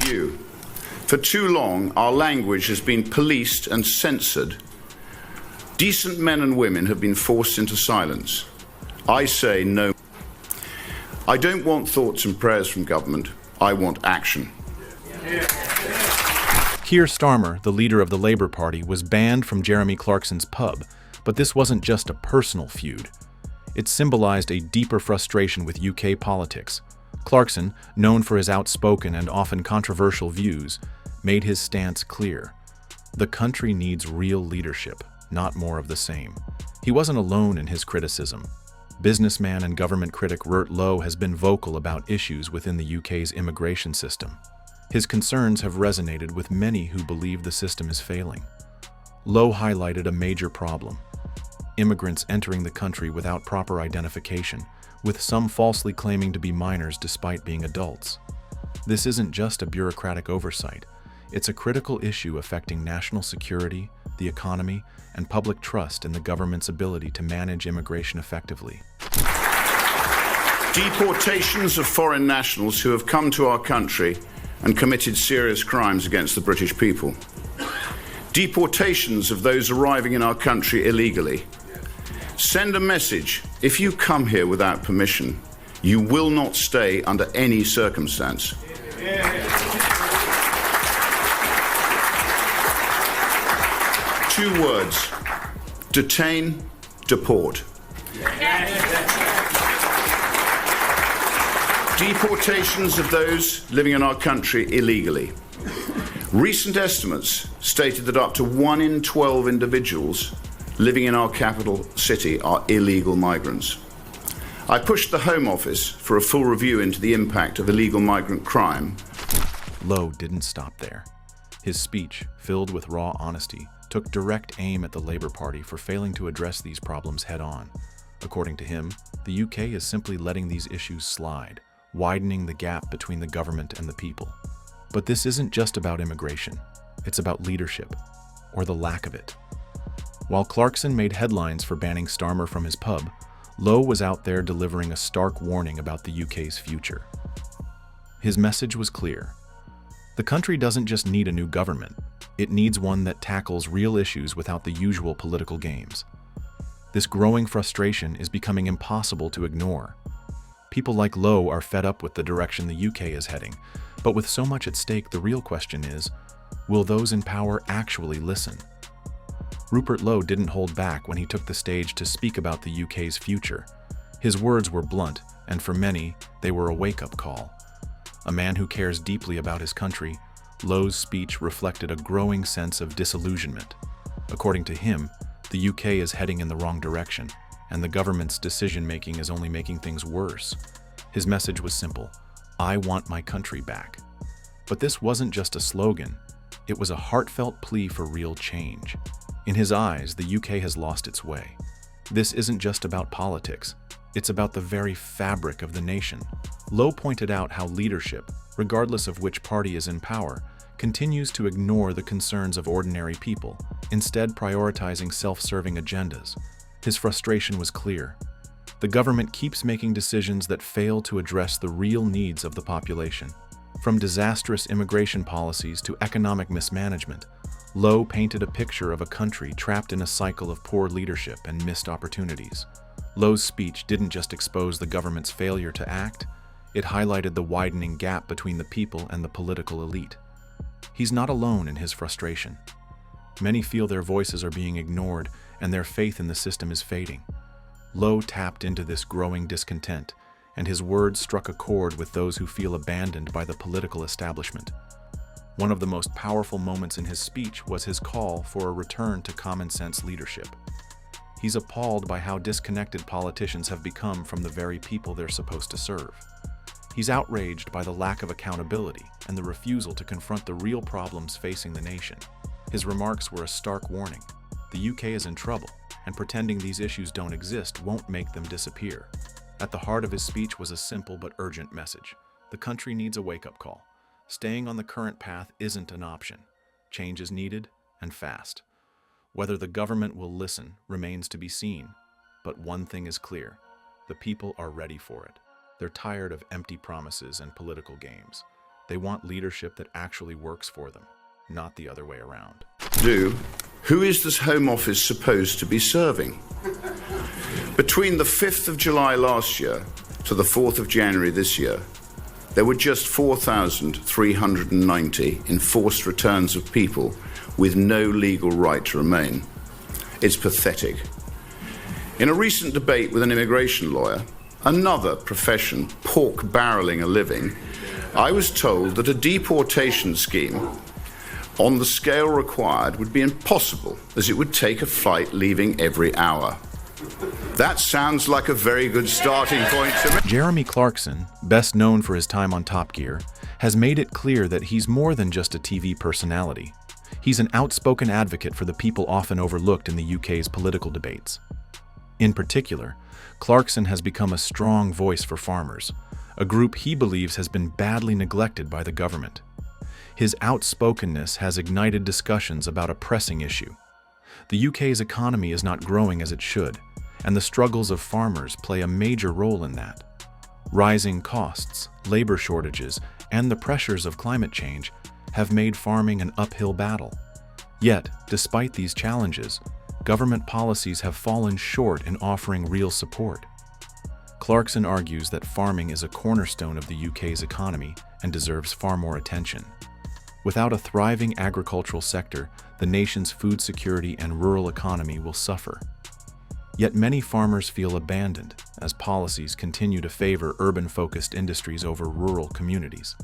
you. For too long, our language has been policed and censored. Decent men and women have been forced into silence. I say no. I don't want thoughts and prayers from government. I want action. Keir Starmer, the leader of the Labour Party, was banned from Jeremy Clarkson's pub, but this wasn't just a personal feud. It symbolized a deeper frustration with UK politics. Clarkson, known for his outspoken and often controversial views, made his stance clear. The country needs real leadership, not more of the same. He wasn't alone in his criticism. Businessman and government critic Rupert Lowe has been vocal about issues within the UK's immigration system. His concerns have resonated with many who believe the system is failing. Lowe highlighted a major problem: immigrants entering the country without proper identification, with some falsely claiming to be minors despite being adults. This isn't just a bureaucratic oversight. It's a critical issue affecting national security, the economy, and public trust in the government's ability to manage immigration effectively. Deportations of foreign nationals who have come to our country and committed serious crimes against the British people. Deportations of those arriving in our country illegally. Send a message: if you come here without permission, you will not stay under any circumstance. Two words: detain, deport. Deportations of those living in our country illegally. Recent estimates stated that up to 1 in 12 individuals living in our capital city are illegal migrants. I pushed the Home Office for a full review into the impact of illegal migrant crime. Lowe didn't stop there. His speech, filled with raw honesty, took direct aim at the Labour Party for failing to address these problems head-on. According to him, the UK is simply letting these issues slide, widening the gap between the government and the people. But this isn't just about immigration. It's about leadership, or the lack of it. While Clarkson made headlines for banning Starmer from his pub, Lowe was out there delivering a stark warning about the UK's future. His message was clear. The country doesn't just need a new government. It needs one that tackles real issues without the usual political games. This growing frustration is becoming impossible to ignore. People like Lowe are fed up with the direction the UK is heading, but with so much at stake, the real question is, will those in power actually listen? Rupert Lowe didn't hold back when he took the stage to speak about the UK's future. His words were blunt, and for many, they were a wake-up call. A man who cares deeply about his country, Lowe's speech reflected a growing sense of disillusionment. According to him, the UK is heading in the wrong direction, and the government's decision-making is only making things worse. His message was simple: I want my country back. But this wasn't just a slogan. It was a heartfelt plea for real change. In his eyes, the UK has lost its way. This isn't just about politics. It's about the very fabric of the nation. Lowe pointed out how leadership, regardless of which party is in power, continues to ignore the concerns of ordinary people, instead prioritizing self-serving agendas. His frustration was clear. The government keeps making decisions that fail to address the real needs of the population. From disastrous immigration policies to economic mismanagement, Lowe painted a picture of a country trapped in a cycle of poor leadership and missed opportunities. Lowe's speech didn't just expose the government's failure to act, it highlighted the widening gap between the people and the political elite. He's not alone in his frustration. Many feel their voices are being ignored and their faith in the system is fading. Lowe tapped into this growing discontent, and his words struck a chord with those who feel abandoned by the political establishment. One of the most powerful moments in his speech was his call for a return to common-sense leadership. He's appalled by how disconnected politicians have become from the very people they're supposed to serve. He's outraged by the lack of accountability and the refusal to confront the real problems facing the nation. His remarks were a stark warning. The UK is in trouble, and pretending these issues don't exist won't make them disappear. At the heart of his speech was a simple but urgent message. The country needs a wake-up call. Staying on the current path isn't an option. Change is needed, and fast. Whether the government will listen remains to be seen, but one thing is clear: the people are ready for it. They're tired of empty promises and political games. They want leadership that actually works for them, not the other way around. Who is this Home Office supposed to be serving? Between the 5th of July last year to the 4th of January this year, there were just 4,390 enforced returns of people with no legal right to remain. It's pathetic. In a recent debate with an immigration lawyer, another profession pork-barreling a living, I was told that a deportation scheme on the scale required would be impossible, as it would take a flight leaving every hour. That sounds like a very good starting point to me. Jeremy Clarkson, best known for his time on Top Gear, has made it clear that he's more than just a TV personality. He's an outspoken advocate for the people often overlooked in the UK's political debates. In particular, Clarkson has become a strong voice for farmers, a group he believes has been badly neglected by the government. His outspokenness has ignited discussions about a pressing issue. The UK's economy is not growing as it should, and the struggles of farmers play a major role in that. Rising costs, labor shortages, and the pressures of climate change have made farming an uphill battle. Yet, despite these challenges, government policies have fallen short in offering real support. Clarkson argues that farming is a cornerstone of the UK's economy and deserves far more attention. Without a thriving agricultural sector, the nation's food security and rural economy will suffer. Yet many farmers feel abandoned as policies continue to favor urban-focused industries over rural communities.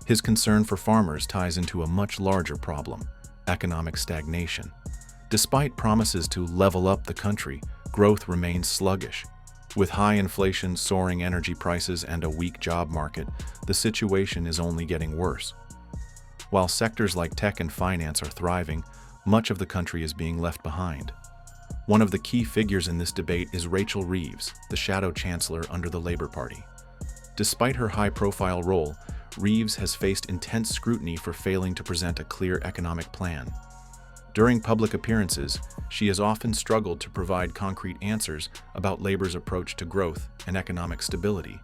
His concern for farmers ties into a much larger problem: economic stagnation. Despite promises to level up the country, growth remains sluggish. With high inflation, soaring energy prices, and a weak job market, the situation is only getting worse. While sectors like tech and finance are thriving, much of the country is being left behind. One of the key figures in this debate is Rachel Reeves, the shadow chancellor under the Labour Party. Despite her high-profile role, Reeves has faced intense scrutiny for failing to present a clear economic plan. During public appearances, she has often struggled to provide concrete answers about Labour's approach to growth and economic stability,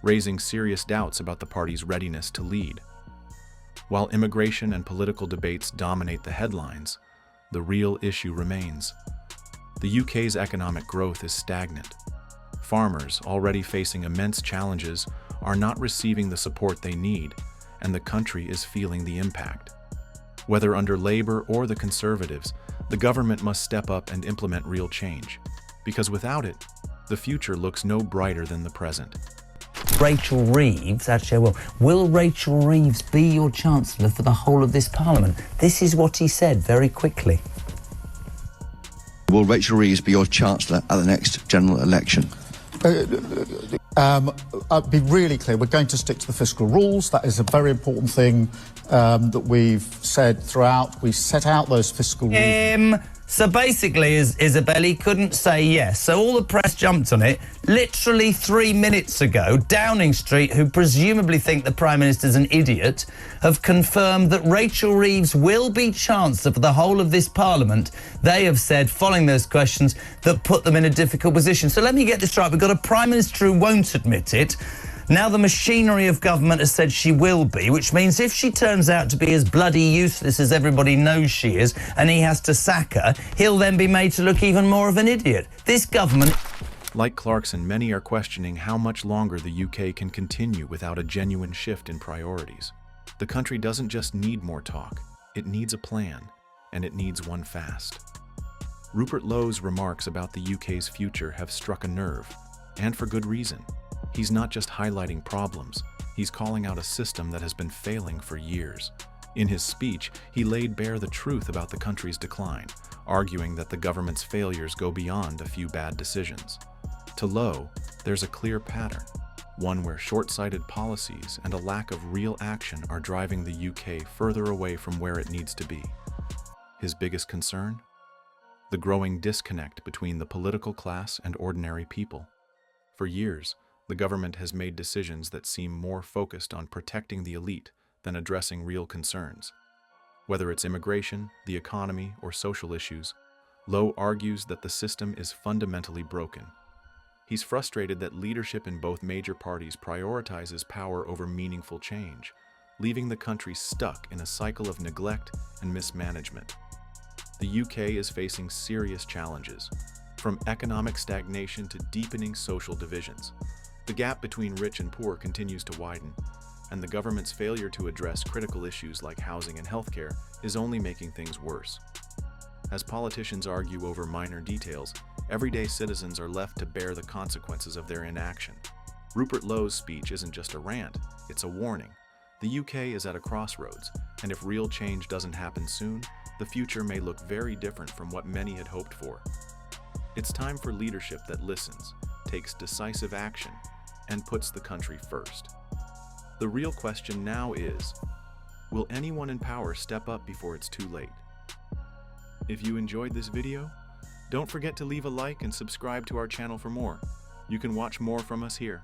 raising serious doubts about the party's readiness to lead. While immigration and political debates dominate the headlines, the real issue remains. The UK's economic growth is stagnant. Farmers, already facing immense challenges, are not receiving the support they need, and the country is feeling the impact. Whether under Labour or the Conservatives, the government must step up and implement real change, because without it, the future looks no brighter than the present. Rachel Reeves, will Rachel Reeves be your Chancellor for the whole of this Parliament? This is what he said very quickly. Will Rachel Reeves be your Chancellor at the next general election? I'll be really clear, we're going to stick to the fiscal rules. That is a very important thing that we've said throughout. We set out those fiscal rules. So basically, Isabel, he couldn't say yes. So all the press jumped on it. Literally 3 minutes ago, Downing Street, who presumably think the Prime Minister's an idiot, have confirmed that Rachel Reeves will be Chancellor for the whole of this Parliament. They have said, following those questions, that put them in a difficult position. So let me get this right. We've got a Prime Minister who won't admit it. Now the machinery of government has said she will be, which means if she turns out to be as bloody useless as everybody knows she is, and he has to sack her, he'll then be made to look even more of an idiot. This government... Like Clarkson, many are questioning how much longer the UK can continue without a genuine shift in priorities. The country doesn't just need more talk, it needs a plan, and it needs one fast. Rupert Lowe's remarks about the UK's future have struck a nerve, and for good reason. He's not just highlighting problems, he's calling out a system that has been failing for years. In his speech, he laid bare the truth about the country's decline, arguing that the government's failures go beyond a few bad decisions. To Lowe, there's a clear pattern, one where short-sighted policies and a lack of real action are driving the UK further away from where it needs to be. His biggest concern? The growing disconnect between the political class and ordinary people. For years, the government has made decisions that seem more focused on protecting the elite than addressing real concerns. Whether it's immigration, the economy, or social issues, Lowe argues that the system is fundamentally broken. He's frustrated that leadership in both major parties prioritizes power over meaningful change, leaving the country stuck in a cycle of neglect and mismanagement. The UK is facing serious challenges, from economic stagnation to deepening social divisions. The gap between rich and poor continues to widen, and the government's failure to address critical issues like housing and healthcare is only making things worse. As politicians argue over minor details, everyday citizens are left to bear the consequences of their inaction. Rupert Lowe's speech isn't just a rant, it's a warning. The UK is at a crossroads, and if real change doesn't happen soon, the future may look very different from what many had hoped for. It's time for leadership that listens, takes decisive action, and puts the country first. The real question now is, will anyone in power step up before it's too late? If you enjoyed this video, don't forget to leave a like and subscribe to our channel for more. You can watch more from us here.